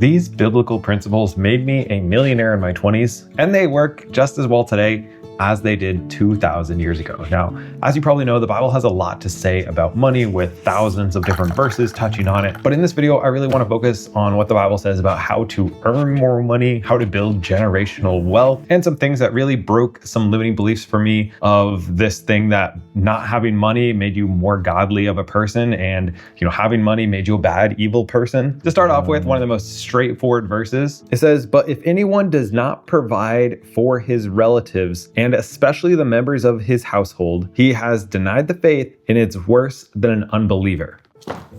These biblical principles made me a millionaire in my 20s, and they work just as well today as they did 2,000 years ago. Now, as you probably know, the Bible has a lot to say about money with thousands of different verses touching on it. But in this video, I really want to focus on what the Bible says about how to earn more money, how to build generational wealth, and some things that really broke some limiting beliefs for me of this thing that not having money made you more godly of a person, and having money made you a bad, evil person. To start off with, one of the most straightforward verses, it says, "But if anyone does not provide for his relatives, and especially the members of his household, he has denied the faith and it's worse than an unbeliever."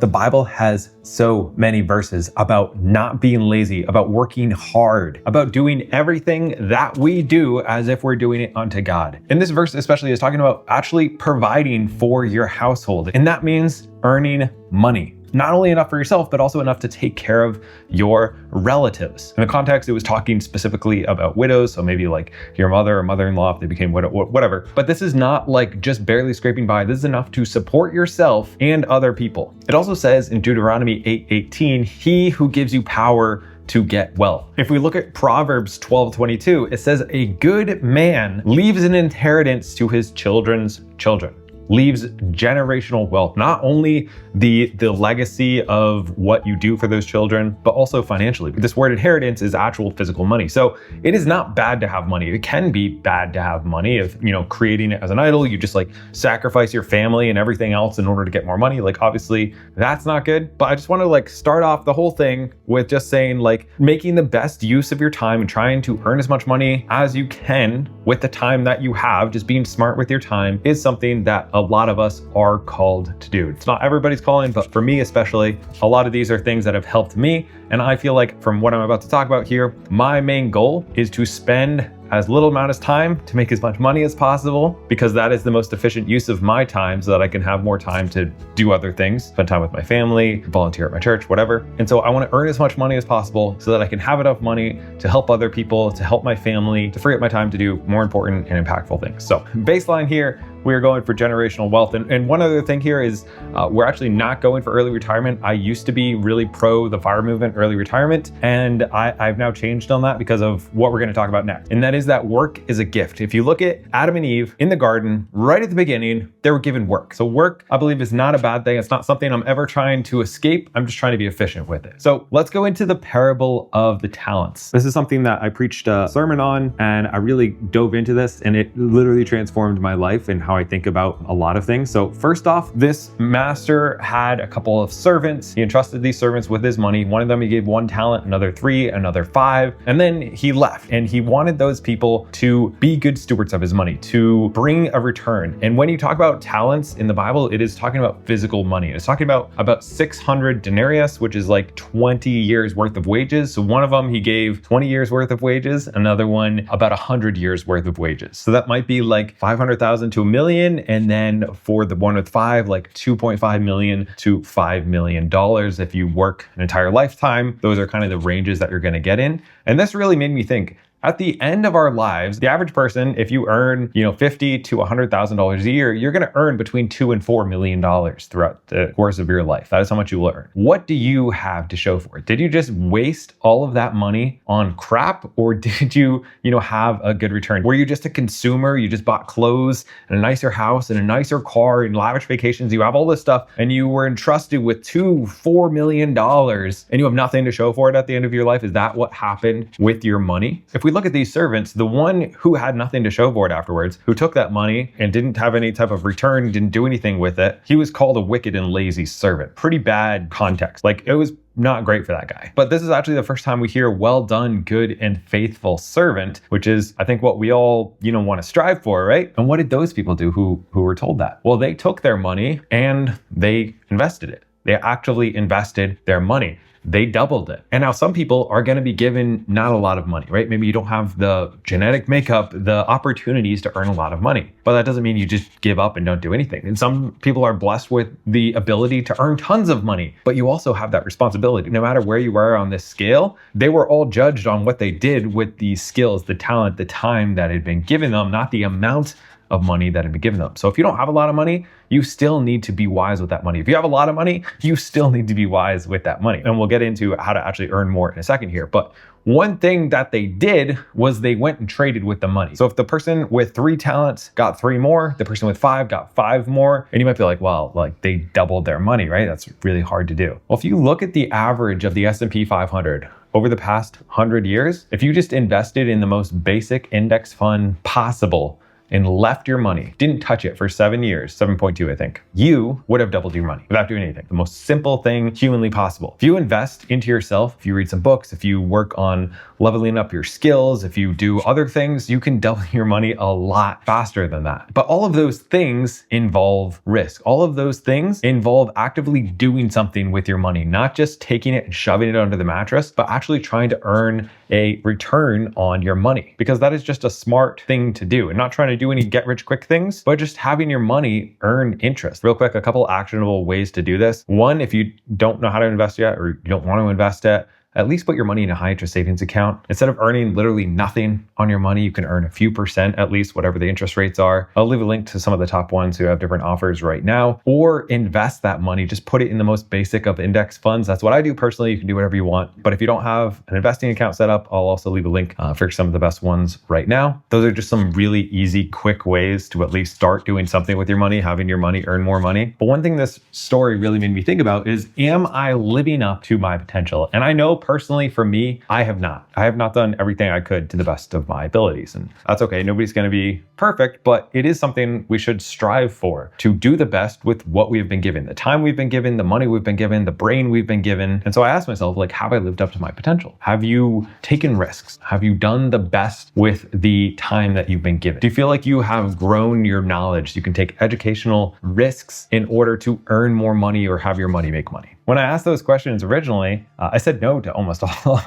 The Bible has so many verses about not being lazy, about working hard, about doing everything that we do as if we're doing it unto God. And this verse especially is talking about actually providing for your household. And that means earning money. Not only enough for yourself, but also enough to take care of your relatives. In the context, it was talking specifically about widows, so maybe like your mother or mother-in-law if they became widow, whatever. But this is not like just barely scraping by. This is enough to support yourself and other people. It also says in Deuteronomy 8:18, "He who gives you power to get wealth." If we look at Proverbs 12:22, it says, "A good man leaves an inheritance to his children's children." Leaves generational wealth, not only the legacy of what you do for those children, but also financially. This word inheritance is actual physical money. So it is not bad to have money. It can be bad to have money if, creating it as an idol, you just like sacrifice your family and everything else in order to get more money. Like obviously that's not good, but I just want to start off the whole thing with just saying making the best use of your time and trying to earn as much money as you can with the time that you have. Just being smart with your time is something that a lot of us are called to do. It's not everybody's calling, but for me especially, a lot of these are things that have helped me. And I feel like from what I'm about to talk about here, my main goal is to spend as little amount of time to make as much money as possible, because that is the most efficient use of my time so that I can have more time to do other things, spend time with my family, volunteer at my church, whatever. And so I want to earn as much money as possible so that I can have enough money to help other people, to help my family, to free up my time to do more important and impactful things. So baseline here, we are going for generational wealth. And one other thing here is we're actually not going for early retirement. I used to be really pro the FIRE movement, early retirement, and I've now changed on that because of what we're going to talk about next. And that is that work is a gift. If you look at Adam and Eve in the garden, right at the beginning, they were given work. So work, I believe, is not a bad thing. It's not something I'm ever trying to escape. I'm just trying to be efficient with it. So let's go into the parable of the talents. This is something that I preached a sermon on, and I really dove into this, and it literally transformed my life and how I think about a lot of things. So first off, this master had a couple of servants. He entrusted these servants with his money. One of them he gave 1 talent, another 3, another 5, and then he left. And he wanted those people to be good stewards of his money, to bring a return. And when you talk about talents in the Bible, it is talking about physical money. It's talking about 600 denarius, which is like 20 years worth of wages. So one of them he gave 20 years worth of wages, another one about 100 years worth of wages. So that might be like 500,000 to $1 million. And then for the one with 5, like 2.5 million to $5 million. If you work an entire lifetime, those are kind of the ranges that you're going to get in. And this really made me think, at the end of our lives, the average person, if you earn, $50,000 to $100,000 a year, you're going to earn between $2 and $4 million throughout the course of your life. That is how much you will earn. What do you have to show for it? Did you just waste all of that money on crap, or did you, have a good return? Were you just a consumer? You just bought clothes and a nicer house and a nicer car and lavish vacations. You have all this stuff, and you were entrusted with $4 million, and you have nothing to show for it at the end of your life. Is that what happened with your money? If we look at these servants, the one who had nothing to show for it afterwards, who took that money and didn't have any type of return, didn't do anything with it, he was called a wicked and lazy servant. Pretty bad context. It was not great for that guy. But this is actually the first time we hear well done, good and faithful servant, which is, I think, what we all, want to strive for, right? And what did those people do who were told that? Well, they took their money and they invested it. They actually invested their money. They doubled it. And now some people are going to be given not a lot of money, right? Maybe you don't have the genetic makeup, the opportunities to earn a lot of money, but that doesn't mean you just give up and don't do anything. And some people are blessed with the ability to earn tons of money, but you also have that responsibility. No matter where you are on this scale, they were all judged on what they did with these skills, the talent, the time that had been given them, not the amount of money that had been given them. So if you don't have a lot of money, you still need to be wise with that money. If you have a lot of money, you still need to be wise with that money. And we'll get into how to actually earn more in a second here. But one thing that they did was they went and traded with the money. So if the person with 3 talents got 3 more, the person with 5 got 5 more, and you might be like, well, like they doubled their money, right? That's really hard to do. Well, if you look at the average of the S&P 500 over the past 100 years, if you just invested in the most basic index fund possible and left your money, didn't touch it for 7 years, 7.2, I think, you would have doubled your money without doing anything. The most simple thing humanly possible. If you invest into yourself, if you read some books, if you work on leveling up your skills, if you do other things, you can double your money a lot faster than that. But all of those things involve risk. All of those things involve actively doing something with your money, not just taking it and shoving it under the mattress, but actually trying to earn a return on your money, because that is just a smart thing to do, and not trying to do any get rich quick things, but just having your money earn interest. Real quick, a couple actionable ways to do this. One, if you don't know how to invest yet, or you don't want to invest yet, at least put your money in a high interest savings account. Instead of earning literally nothing on your money, you can earn a few percent, at least whatever the interest rates are. I'll leave a link to some of the top ones who have different offers right now, or invest that money. Just put it in the most basic of index funds. That's what I do personally. You can do whatever you want. But if you don't have an investing account set up, I'll also leave a link for some of the best ones right now. Those are just some really easy, quick ways to at least start doing something with your money, having your money earn more money. But one thing this story really made me think about is, am I living up to my potential? And I know personally for me, I have not. I have not done everything I could to the best of my abilities. And that's okay. Nobody's going to be perfect, but it is something we should strive for, to do the best with what we've been given, the time we've been given, the money we've been given, the brain we've been given. And so I asked myself, like, have I lived up to my potential? Have you taken risks? Have you done the best with the time that you've been given? Do you feel like you have grown your knowledge? You can take educational risks in order to earn more money or have your money make money. When I asked those questions originally, I said no to almost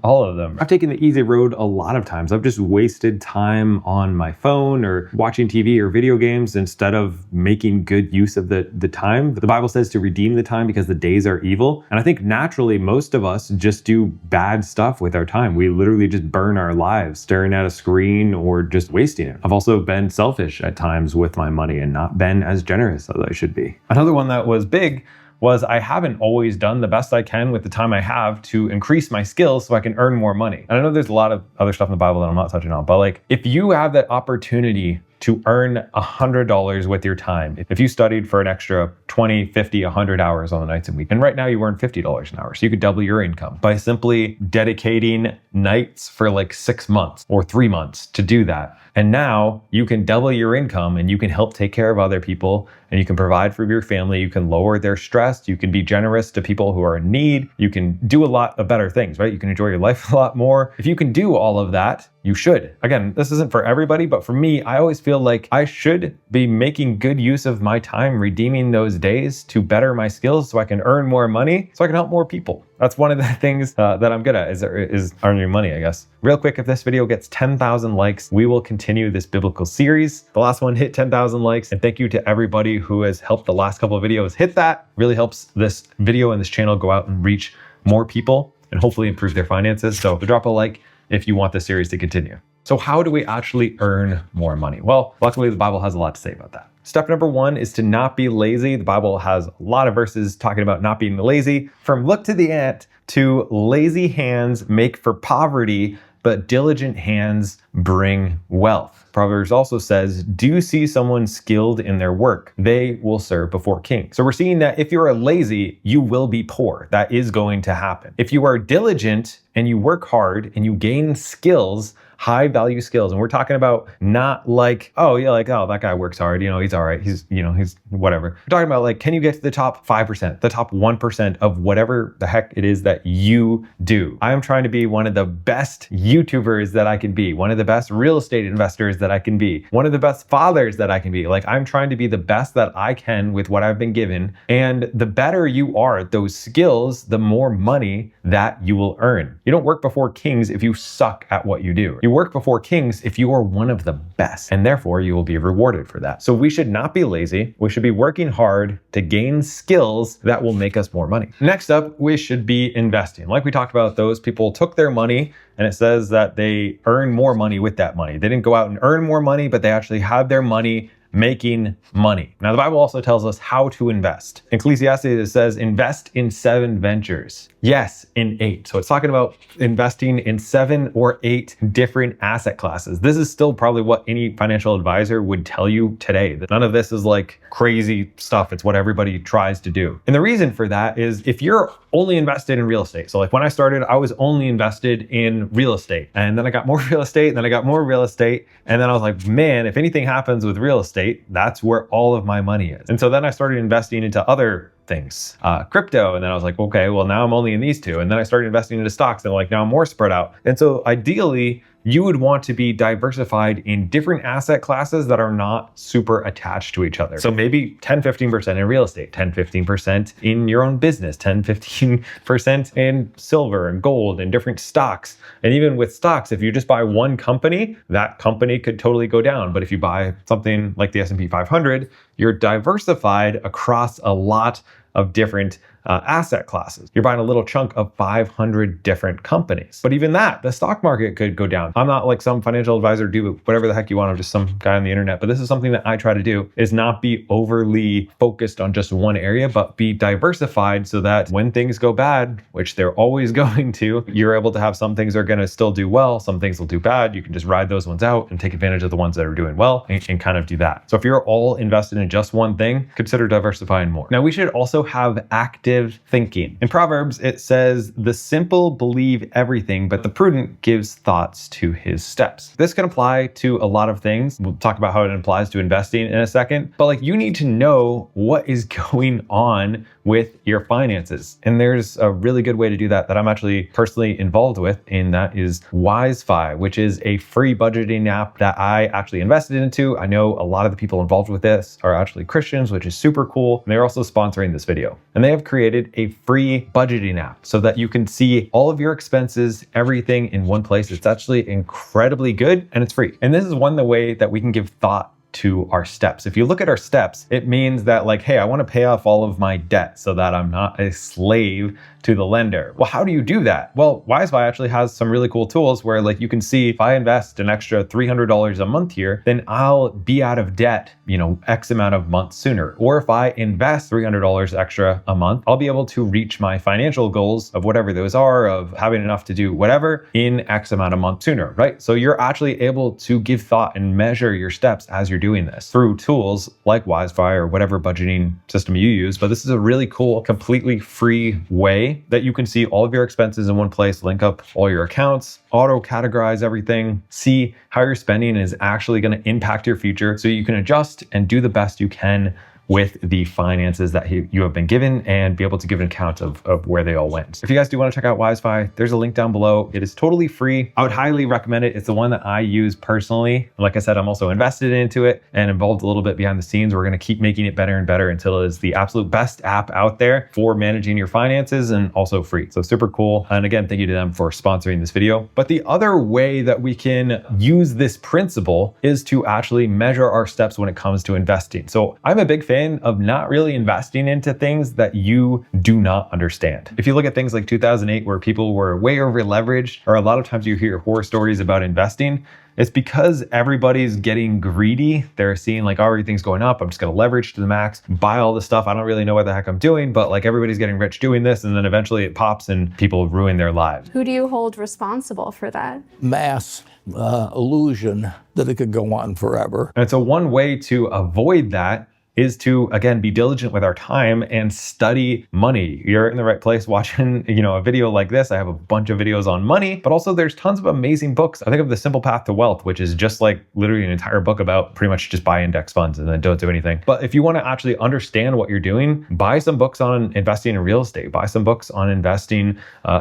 all of them. I've taken the easy road a lot of times. I've just wasted time on my phone or watching TV or video games instead of making good use of the time. The Bible says to redeem the time because the days are evil. And I think naturally most of us just do bad stuff with our time. We literally just burn our lives staring at a screen or just wasting it. I've also been selfish at times with my money and not been as generous as I should be. Another one that was big was I haven't always done the best I can with the time I have to increase my skills so I can earn more money. And I know there's a lot of other stuff in the Bible that I'm not touching on, but like, if you have that opportunity to earn $100 with your time, if you studied for an extra 20, 50, 100 hours on the nights and weekends, and right now you earn $50 an hour, so you could double your income by simply dedicating nights for like 6 months or 3 months to do that. And now you can double your income and you can help take care of other people and you can provide for your family. You can lower their stress. You can be generous to people who are in need. You can do a lot of better things, right? You can enjoy your life a lot more. If you can do all of that, you should. Again, this isn't for everybody, but for me, I always feel like I should be making good use of my time, redeeming those days to better my skills so I can earn more money, so I can help more people. That's one of the things that I'm good at is earning money, I guess. Real quick, if this video gets 10,000 likes, we will continue this biblical series. The last one hit 10,000 likes, and thank you to everybody who has helped the last couple of videos hit that. Really helps this video and this channel go out and reach more people and hopefully improve their finances. So drop a like if you want this series to continue. So how do we actually earn more money? Well, luckily the Bible has a lot to say about that. Step number 1 is to not be lazy. The Bible has a lot of verses talking about not being lazy. From look to the ant to lazy hands make for poverty, but diligent hands bring wealth. Proverbs also says, do see someone skilled in their work. They will serve before kings. So we're seeing that if you are lazy, you will be poor. That is going to happen. If you are diligent and you work hard and you gain skills, high value skills. And we're talking about not like, oh yeah, like, oh, that guy works hard. He's all right. He's whatever. We're talking about like, can you get to the top 5%, the top 1% of whatever the heck it is that you do? I am trying to be one of the best YouTubers that I can be, one of the best real estate investors that I can be, one of the best fathers that I can be. Like, I'm trying to be the best that I can with what I've been given. And the better you are at those skills, the more money that you will earn. You don't work before kings if you suck at what you do. You work before kings if you are one of the best, and therefore you will be rewarded for that. So we should not be lazy. We should be working hard to gain skills that will make us more money. Next up, we should be investing. Like we talked about, those people took their money, and it says that they earn more money with that money. They didn't go out and earn more money, but they actually had their money making money. Now, the Bible also tells us how to invest. In Ecclesiastes, it says, invest in 7 ventures. Yes, in 8. So it's talking about investing in 7 or 8 different asset classes. This is still probably what any financial advisor would tell you today. None of this is like crazy stuff. It's what everybody tries to do. And the reason for that is if you're only invested in real estate. So like when I started, I was only invested in real estate. And then I got more real estate, and then I got more real estate. And then I was like, man, if anything happens with real estate, that's where all of my money is. And so then I started investing into other things, crypto. And then I was like, okay, well now I'm only in these 2. And then I started investing into stocks, and like now I'm more spread out. And so ideally, you would want to be diversified in different asset classes that are not super attached to each other. So maybe 10, 15% in real estate, 10, 15% in your own business, 10, 15% in silver and gold and different stocks. And even with stocks, if you just buy one company, that company could totally go down. But if you buy something like the S&P 500, you're diversified across a lot of different asset classes. You're buying a little chunk of 500 different companies. But even that, the stock market could go down. I'm not like some financial advisor, do whatever the heck you want. I'm just some guy on the internet. But this is something that I try to do, is not be overly focused on just one area, but be diversified so that when things go bad, which they're always going to, you're able to have some things are going to still do well, some things will do bad. You can just ride those ones out and take advantage of the ones that are doing well and kind of do that. So if you're all invested in just one thing, consider diversifying more. Now, we should also have active thinking. In Proverbs, it says, the simple believe everything, but the prudent gives thoughts to his steps. This can apply to a lot of things. We'll talk about how it applies to investing in a second, but like you need to know what is going on with your finances. And there's a really good way to do that I'm actually personally involved with, and that is WiseFi, which is a free budgeting app that I actually invested into. I know a lot of the people involved with this are actually Christians, which is super cool. And they're also sponsoring this video. And they have created a free budgeting app so that you can see all of your expenses, everything in one place. It's actually incredibly good, and it's free. And this is one way that we can give thought to our steps. If you look at our steps, it means that like, hey, I want to pay off all of my debt so that I'm not a slave to the lender. Well, how do you do that? Well, WiseFi actually has some really cool tools where like you can see if I invest an extra $300 a month here, then I'll be out of debt, X amount of months sooner. Or if I invest $300 extra a month, I'll be able to reach my financial goals of whatever those are, of having enough to do whatever in X amount of months sooner, right? So you're actually able to give thought and measure your steps as you're doing this through tools like WiseFi or whatever budgeting system you use. But this is a really cool, completely free way that you can see all of your expenses in one place, link up all your accounts, auto categorize everything, see how your spending is actually going to impact your future so you can adjust and do the best you can with the finances that you have been given and be able to give an account of where they all went. If you guys do want to check out WiseFi, there's a link down below. It is totally free. I would highly recommend it. It's the one that I use personally. Like I said, I'm also invested into it and involved a little bit behind the scenes. We're going to keep making it better and better until it is the absolute best app out there for managing your finances and also free. So super cool. And again, thank you to them for sponsoring this video. But the other way that we can use this principle is to actually measure our steps when it comes to investing. So I'm a big fan of not really investing into things that you do not understand. If you look at things like 2008, where people were way over leveraged, or a lot of times you hear horror stories about investing, it's because everybody's getting greedy. They're seeing like, oh, everything's going up. I'm just going to leverage to the max, buy all this stuff. I don't really know what the heck I'm doing, but like everybody's getting rich doing this. And then eventually it pops and people ruin their lives. Who do you hold responsible for that? Mass illusion that it could go on forever. And so one way to avoid that is to, again, be diligent with our time and study money. You're in the right place watching, a video like this. I have a bunch of videos on money, but also there's tons of amazing books. I think of The Simple Path to Wealth, which is just like literally an entire book about pretty much just buy index funds and then don't do anything. But if you want to actually understand what you're doing, buy some books on investing in real estate, buy some books on investing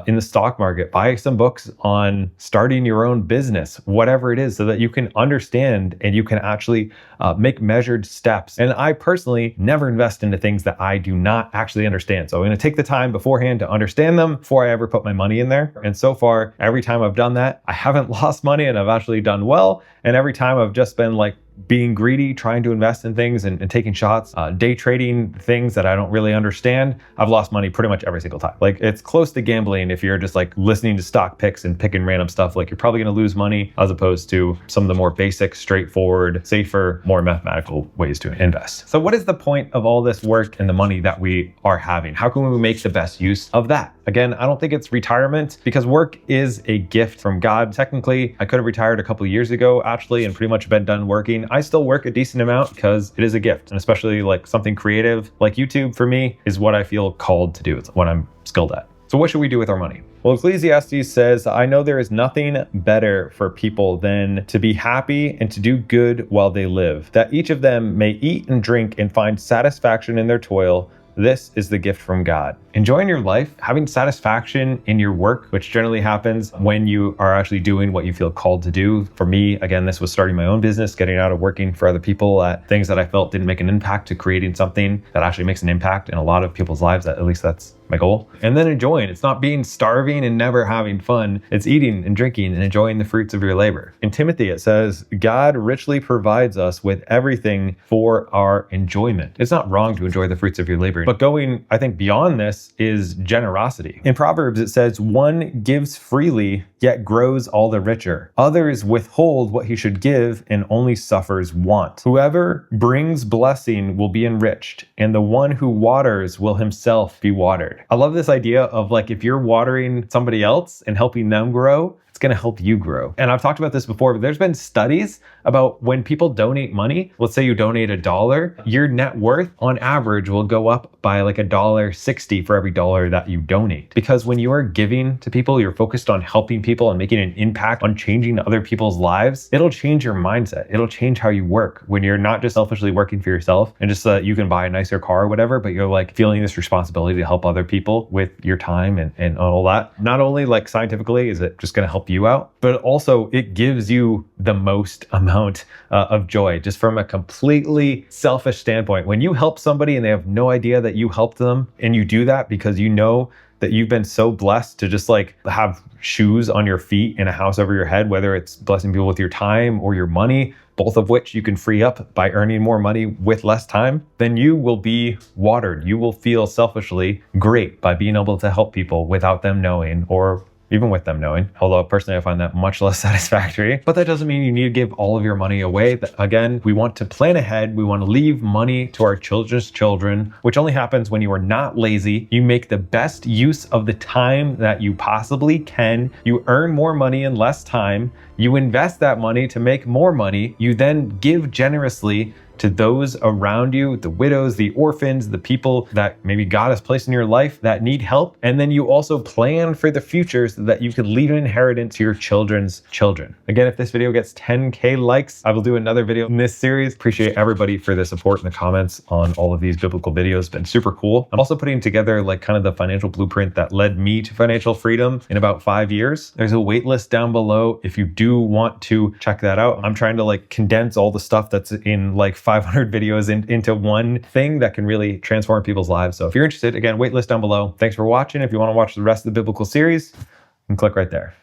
in the stock market, buy some books on starting your own business, whatever it is, so that you can understand and you can actually make measured steps. And I personally never invest into things that I do not actually understand. So I'm going to take the time beforehand to understand them before I ever put my money in there. And so far, every time I've done that, I haven't lost money and I've actually done well. And every time I've just been like, being greedy, trying to invest in things and taking shots, day trading things that I don't really understand, I've lost money pretty much every single time. Like, it's close to gambling if you're just like listening to stock picks and picking random stuff. Like, you're probably going to lose money as opposed to some of the more basic, straightforward, safer, more mathematical ways to invest. So what is the point of all this work and the money that we are having? How can we make the best use of that? Again, I don't think it's retirement, because work is a gift from God. Technically, I could have retired a couple of years ago, actually, and pretty much been done working. I still work a decent amount because it is a gift, and especially like something creative like YouTube for me is what I feel called to do. It's what I'm skilled at. So what should we do with our money? Well, Ecclesiastes says, I know there is nothing better for people than to be happy and to do good while they live, that each of them may eat and drink and find satisfaction in their toil. This is the gift from God. Enjoying your life, having satisfaction in your work, which generally happens when you are actually doing what you feel called to do. For me, again, this was starting my own business, getting out of working for other people at things that I felt didn't make an impact, to creating something that actually makes an impact in a lot of people's lives. At least that's my goal. And then enjoying. It's not being starving and never having fun. It's eating and drinking and enjoying the fruits of your labor. In Timothy, it says, God richly provides us with everything for our enjoyment. It's not wrong to enjoy the fruits of your labor, but going, I think, beyond this is generosity. In Proverbs, it says, one gives freely, yet grows all the richer. Others withhold what he should give and only suffers want. Whoever brings blessing will be enriched, and the one who waters will himself be watered. I love this idea of like, if you're watering somebody else and helping them grow, it's going to help you grow. And I've talked about this before, but there's been studies about when people donate money. Let's say you donate $1, your net worth on average will go up by like $1.60 for every dollar that you donate. Because when you are giving to people, you're focused on helping people and making an impact on changing other people's lives. It'll change your mindset. It'll change how you work when you're not just selfishly working for yourself and just so that you can buy a nicer car or whatever, but you're like feeling this responsibility to help other people with your time and all that. Not only like scientifically is it just going to help you out, but also it gives you the most amount of joy, just from a completely selfish standpoint. When you help somebody and they have no idea that you helped them, and you do that because you know that you've been so blessed to just like have shoes on your feet and a house over your head, whether it's blessing people with your time or your money, both of which you can free up by earning more money with less time, then you will be watered. You will feel selfishly great by being able to help people without them knowing, or even with them knowing. Although personally, I find that much less satisfactory. But that doesn't mean you need to give all of your money away. Again, we want to plan ahead. We want to leave money to our children's children, which only happens when you are not lazy. You make the best use of the time that you possibly can. You earn more money in less time. You invest that money to make more money. You then give generously to those around you, the widows, the orphans, the people that maybe God has placed in your life that need help. And then you also plan for the future so that you can leave an inheritance to your children's children. Again, if this video gets 10K likes, I will do another video in this series. Appreciate everybody for the support in the comments on all of these biblical videos. It's been super cool. I'm also putting together like kind of the financial blueprint that led me to financial freedom in about 5 years. There's a wait list down below if you do want to check that out. I'm trying to like condense all the stuff that's in like 500 videos into one thing that can really transform people's lives. So if you're interested, again, waitlist down below. Thanks for watching. If you want to watch the rest of the biblical series, you can click right there.